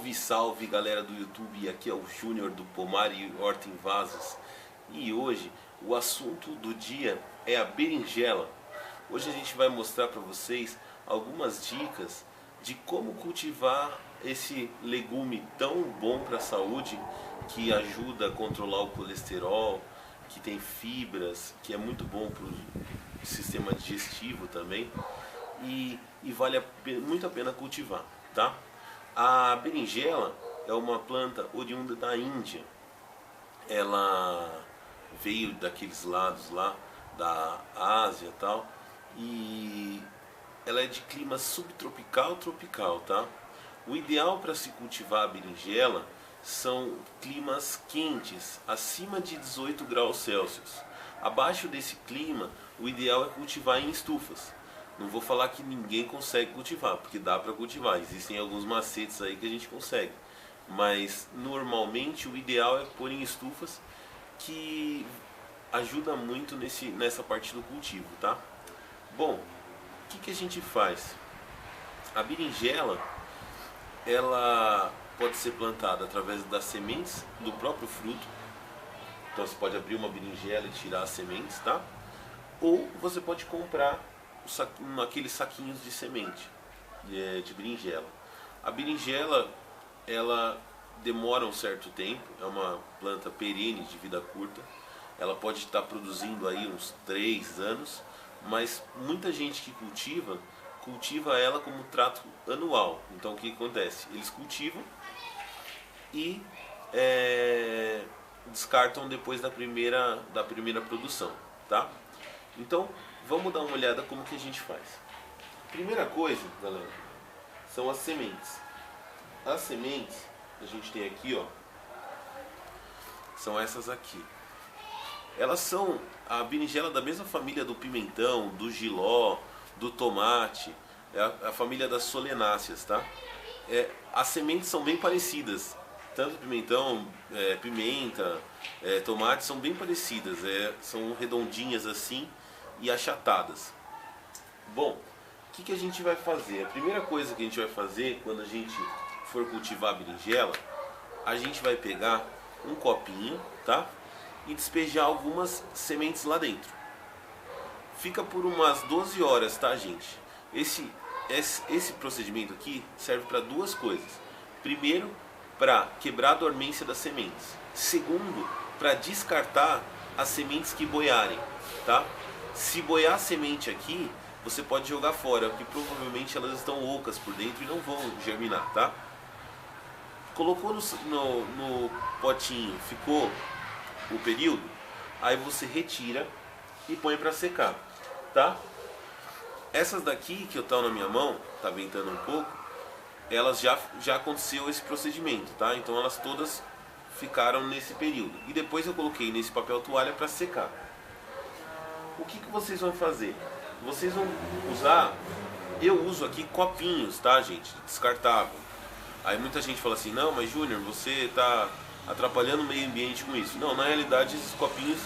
Salve, salve galera do YouTube, aqui é o Júnior do Pomar e Horta em Vasos. E hoje o assunto do dia é a berinjela. Hoje a gente vai mostrar para vocês algumas dicas de como cultivar esse legume tão bom para a saúde, que ajuda a controlar o colesterol, que tem fibras, que é muito bom para o sistema digestivo também e vale muito a pena cultivar, tá? A berinjela é uma planta oriunda da Índia. Ela veio daqueles lados lá da Ásia e tal, e ela é de clima subtropical, tropical, tá? O ideal para se cultivar a berinjela são climas quentes, acima de 18 graus Celsius. Abaixo desse clima, o ideal é cultivar em estufas. Não vou falar que ninguém consegue cultivar, porque dá para cultivar. Existem alguns macetes aí que a gente consegue. Mas normalmente o ideal é pôr em estufas, que ajuda muito nessa parte do cultivo, tá? Bom, o que a gente faz? A berinjela, ela pode ser plantada através das sementes do próprio fruto. Então você pode abrir uma berinjela e tirar as sementes, tá? Ou você pode comprar aqueles saquinhos de semente de berinjela. A berinjela, ela demora um certo tempo, é uma planta perene de vida curta. Ela pode estar produzindo aí uns 3 anos, mas muita gente que cultiva ela como trato anual. Então o que acontece? Eles cultivam e descartam depois da primeira produção, tá? Então vamos dar uma olhada como que a gente faz. Primeira coisa, galera, são as sementes. As sementes que a gente tem aqui, ó, são essas aqui. Elas são a berinjela da mesma família do pimentão, do jiló, do tomate, é a família das solenáceas, tá? As sementes são bem parecidas, tanto pimentão, pimenta, tomate são bem parecidas, são redondinhas assim e achatadas. Bom, o que a gente vai fazer? A primeira coisa que a gente vai fazer quando a gente for cultivar a berinjela, a gente vai pegar um copinho, tá? E despejar algumas sementes lá dentro. Fica por umas 12 horas, tá, gente? Esse procedimento aqui serve para duas coisas. Primeiro, para quebrar a dormência das sementes. Segundo, para descartar as sementes que boiarem, tá? Se boiar a semente aqui, você pode jogar fora, porque provavelmente elas estão ocas por dentro e não vão germinar, tá? Colocou no potinho, ficou o período, aí você retira e põe para secar, tá? Essas daqui que estão na minha mão, tá ventando um pouco, elas já aconteceu esse procedimento, tá? Então elas todas ficaram nesse período. E depois eu coloquei nesse papel toalha para secar. O que vocês vão fazer? Vocês vão usar, eu uso aqui copinhos, tá, gente? Descartável. Aí muita gente fala assim, não, mas Júnior, você tá atrapalhando o meio ambiente com isso. Não, na realidade esses copinhos,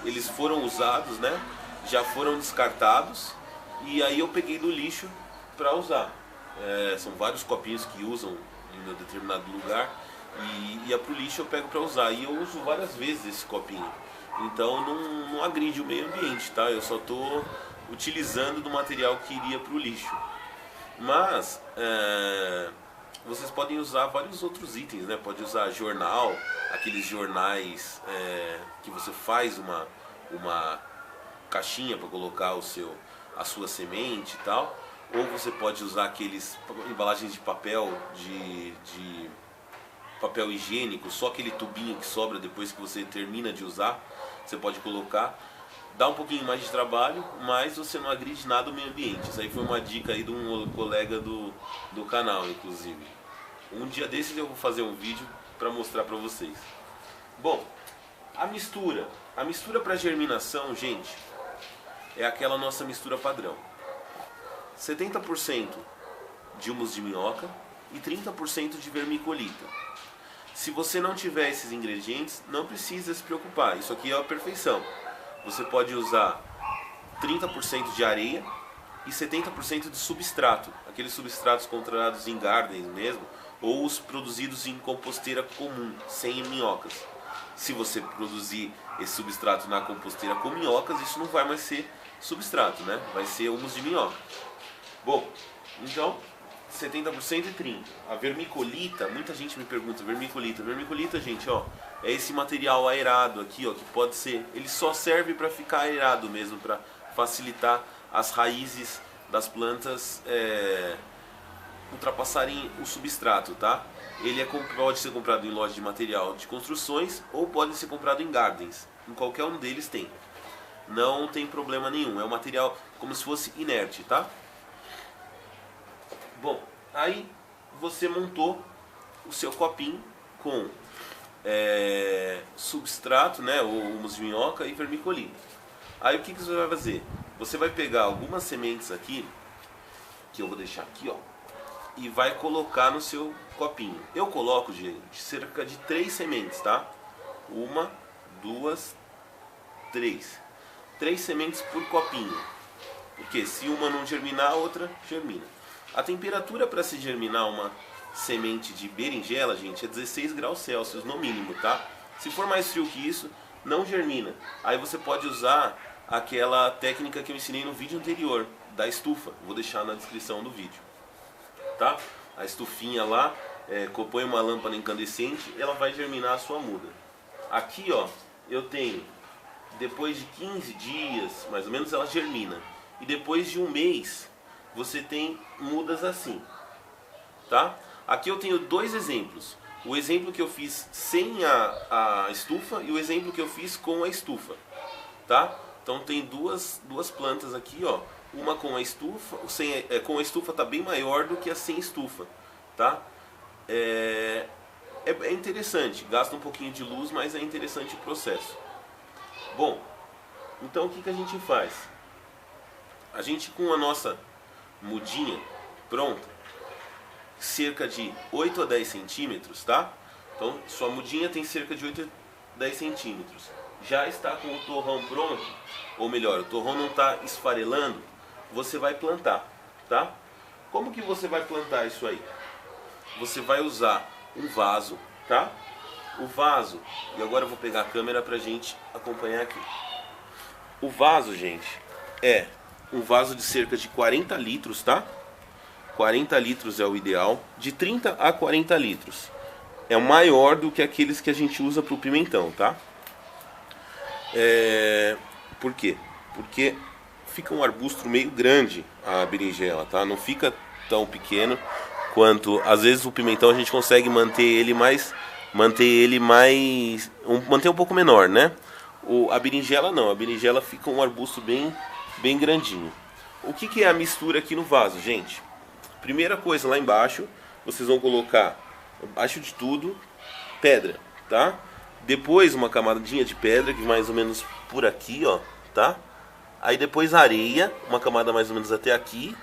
eles foram usados, né? Já foram descartados e aí eu peguei do lixo para usar. São vários copinhos que usam em um determinado lugar e pro lixo eu pego para usar. E eu uso várias vezes esse copinho. Então não agride o meio ambiente, tá? Eu só estou utilizando do material que iria para o lixo. Mas vocês podem usar vários outros itens, né? Pode usar jornal, aqueles jornais que você faz uma caixinha para colocar a sua semente e tal. Ou você pode usar aqueles embalagens de papel, de papel higiênico, só aquele tubinho que sobra depois que você termina de usar. Você pode colocar, dá um pouquinho mais de trabalho, mas você não agride nada o meio ambiente. Isso aí foi uma dica aí de um colega do canal, inclusive. Um dia desses eu vou fazer um vídeo para mostrar para vocês. Bom, a mistura para germinação, gente, é aquela nossa mistura padrão. 70% de humus de minhoca e 30% de vermiculita. Se você não tiver esses ingredientes, não precisa se preocupar, isso aqui é a perfeição. Você pode usar 30% de areia e 70% de substrato, aqueles substratos encontrados em gardens mesmo, ou os produzidos em composteira comum, sem minhocas. Se você produzir esse substrato na composteira com minhocas, isso não vai mais ser substrato, né? Vai ser humus de minhoca. Bom, então 70% e 30%. A vermiculita, muita gente me pergunta, vermiculita. Vermiculita, gente, ó, é esse material aerado aqui, ó, que pode ser, ele só serve para ficar aerado mesmo, para facilitar as raízes das plantas ultrapassarem o substrato, tá? Ele pode ser comprado em loja de material de construções ou pode ser comprado em gardens. Em qualquer um deles tem. Não tem problema nenhum. É um material como se fosse inerte, tá? Bom, aí você montou o seu copinho com substrato, né, ou humus de minhoca e vermiculita. Aí o que você vai fazer? Você vai pegar algumas sementes aqui, que eu vou deixar aqui, ó, e vai colocar no seu copinho. Eu coloco, gente, cerca de 3 sementes, tá? 1, 2, 3. 3 sementes por copinho. Porque se uma não germinar, a outra germina. A temperatura para se germinar uma semente de berinjela, gente, é 16 graus Celsius no mínimo, tá? Se for mais frio que isso, não germina. Aí você pode usar aquela técnica que eu ensinei no vídeo anterior, da estufa. Vou deixar na descrição do vídeo. Tá? A estufinha lá, põe uma lâmpada incandescente, ela vai germinar a sua muda. Aqui, ó, eu tenho, depois de 15 dias, mais ou menos, ela germina. E depois de um mês, você tem mudas assim, tá? Aqui eu tenho 2 exemplos. O exemplo que eu fiz sem a estufa e o exemplo que eu fiz com a estufa, tá? Então tem duas plantas aqui, ó. Uma com a estufa, com a estufa está bem maior do que a sem estufa, tá? É interessante, gasta um pouquinho de luz, mas é interessante o processo. Bom, então o que a gente faz? A gente, com a nossa mudinha pronta, cerca de 8 a 10 centímetros, tá? Então sua mudinha tem cerca de 8 a 10 centímetros. Já está com o torrão pronto, ou melhor, o torrão não está esfarelando, você vai plantar, tá? Como que você vai plantar isso aí? Você vai usar um vaso, tá? O vaso, e agora eu vou pegar a câmera pra gente acompanhar aqui. O vaso, gente, é um vaso de cerca de 40 litros, tá? 40 litros é o ideal, de 30 a 40 litros. É o maior do que aqueles que a gente usa pro pimentão, tá? Por quê? Porque fica um arbusto meio grande a berinjela, tá? Não fica tão pequeno quanto, às vezes o pimentão a gente consegue manter um pouco menor, né? A berinjela não, a berinjela fica um arbusto bem grandinho. O que é a mistura aqui no vaso, gente? Primeira coisa, lá embaixo, vocês vão colocar, abaixo de tudo, pedra, tá? Depois uma camadinha de pedra, que mais ou menos por aqui, ó, tá? Aí depois areia, uma camada mais ou menos até aqui.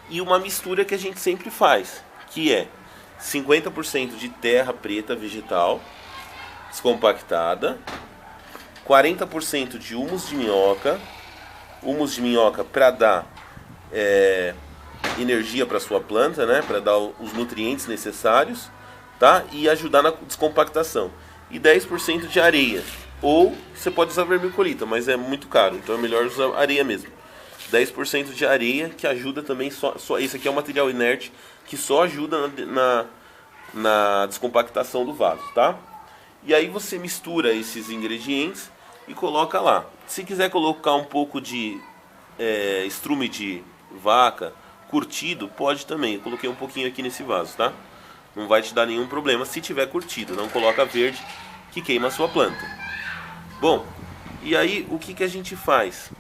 E uma mistura que a gente sempre faz, que é 50% de terra preta vegetal descompactada, 40% de humus de minhoca para dar energia para sua planta, né, para dar os nutrientes necessários, tá? E ajudar na descompactação. E 10% de areia. Ou você pode usar vermiculita, mas é muito caro, então é melhor usar areia mesmo. 10% de areia, que ajuda também, só isso aqui é um material inerte que só ajuda na descompactação do vaso, tá? E aí você mistura esses ingredientes e coloca lá. Se quiser colocar um pouco de estrume de vaca curtido, pode também. Eu coloquei um pouquinho aqui nesse vaso, tá? Não vai te dar nenhum problema se tiver curtido. Não coloca verde, que queima a sua planta. Bom, e aí o que a gente faz?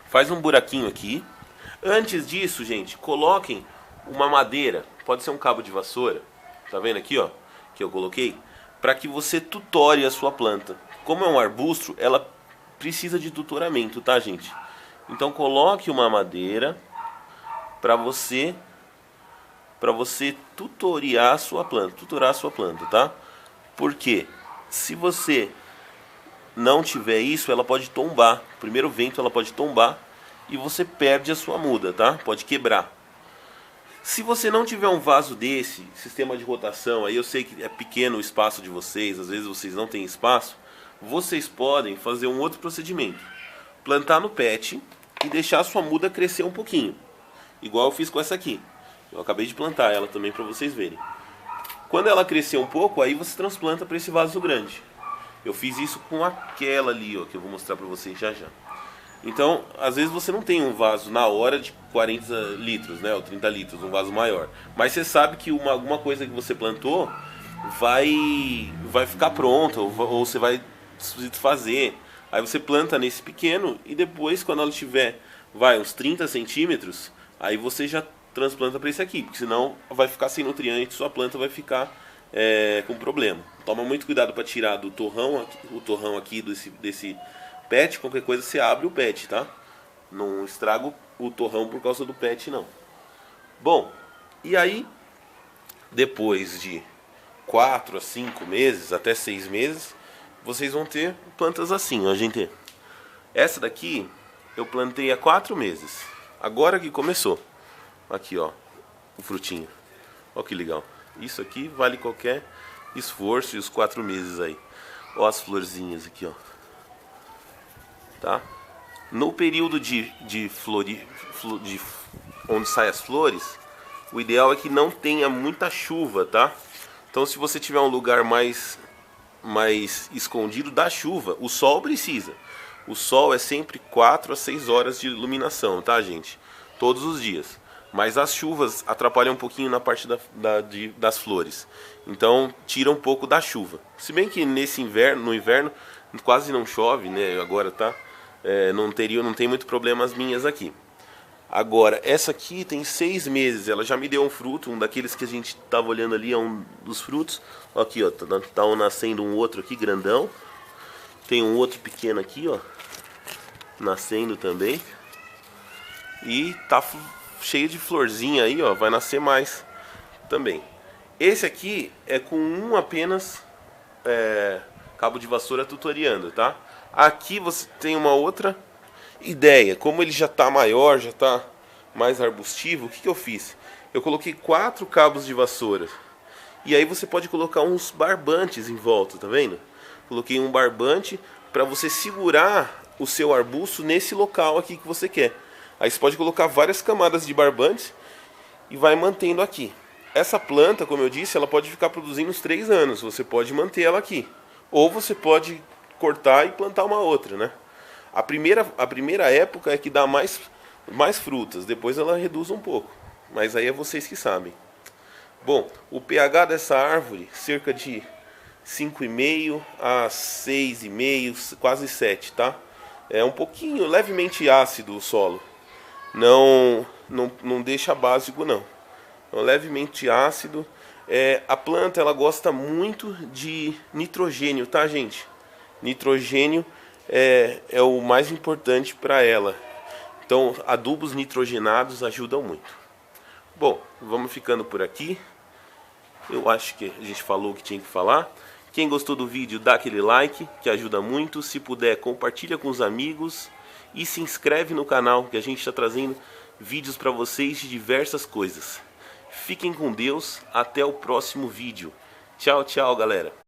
Faz um buraquinho aqui. Antes disso, gente, coloquem uma madeira. Pode ser um cabo de vassoura. Tá vendo aqui, ó? Que eu coloquei. Para que você tutore a sua planta. Como é um arbusto, ela precisa de tutoramento, tá, gente? Então coloque uma madeira para você tutorar a sua planta, tá? Porque se você não tiver isso, ela pode tombar. O primeiro vento ela pode tombar e você perde a sua muda, tá? Pode quebrar. Se você não tiver um vaso desse, sistema de rotação, aí eu sei que é pequeno o espaço de vocês, às vezes vocês não têm espaço, vocês podem fazer um outro procedimento. Plantar no pet e deixar a sua muda crescer um pouquinho. Igual eu fiz com essa aqui. Eu acabei de plantar ela também para vocês verem. Quando ela crescer um pouco, aí você transplanta para esse vaso grande. Eu fiz isso com aquela ali, ó, que eu vou mostrar para vocês já já. Então, às vezes você não tem um vaso na hora de 40 litros, né, ou 30 litros, um vaso maior. Mas você sabe que alguma coisa que você plantou vai ficar pronta, ou você vai fazer. Aí você planta nesse pequeno e depois, quando ela tiver, uns 30 centímetros, aí você já transplanta para esse aqui, porque senão vai ficar sem nutrientes, sua planta vai ficar com problema. Toma muito cuidado para tirar do torrão, o torrão aqui desse pet. Qualquer coisa você abre o pet, tá? Não estraga o torrão por causa do pet, não. Bom, e aí depois de 4 a 5 meses, até 6 meses, vocês vão ter plantas assim, ó, gente. Essa daqui eu plantei há 4 meses. Agora que começou. Aqui, ó, o frutinho. Ó que legal. Isso aqui vale qualquer esforço e os 4 meses aí. Ó as florzinhas aqui, ó. Tá? No período de onde saem as flores, o ideal é que não tenha muita chuva, tá? Então, se você tiver um lugar mais escondido da chuva, o sol precisa. O sol é sempre 4 a 6 horas de iluminação, tá, gente? Todos os dias. Mas as chuvas atrapalham um pouquinho na parte das flores. Então, tira um pouco da chuva. Se bem que no inverno quase não chove, né? Agora tá. Não tem muito problema as minhas aqui. Agora, essa aqui tem 6 meses, ela já me deu um fruto, um daqueles que a gente estava olhando ali, é um dos frutos. Aqui, ó, tá nascendo um outro aqui, grandão. Tem um outro pequeno aqui, ó, nascendo também. E tá cheio de florzinha aí, ó, vai nascer mais também. Esse aqui é com apenas cabo de vassoura tutoriando, tá? Aqui você tem uma outra ideia. Como ele já está maior, já está mais arbustivo, o que eu fiz? Eu coloquei 4 cabos de vassoura. E aí você pode colocar uns barbantes em volta, tá vendo? Coloquei um barbante para você segurar o seu arbusto nesse local aqui que você quer. Aí você pode colocar várias camadas de barbantes e vai mantendo aqui. Essa planta, como eu disse, ela pode ficar produzindo uns 3 anos. Você pode manter ela aqui. Ou você pode cortar e plantar uma outra, né? A primeira época é que dá mais frutas, depois ela reduz um pouco, mas aí é vocês que sabem. Bom, o pH dessa árvore, cerca de 5,5 a 6,5, quase 7, tá? É um pouquinho, levemente ácido o solo, não deixa básico não, é levemente ácido. A planta ela gosta muito de nitrogênio, tá, gente? Nitrogênio é o mais importante para ela. Então, adubos nitrogenados ajudam muito. Bom, vamos ficando por aqui. Eu acho que a gente falou o que tinha que falar. Quem gostou do vídeo, dá aquele like, que ajuda muito. Se puder, compartilha com os amigos. E se inscreve no canal, que a gente está trazendo vídeos para vocês de diversas coisas. Fiquem com Deus. Até o próximo vídeo. Tchau, tchau, galera.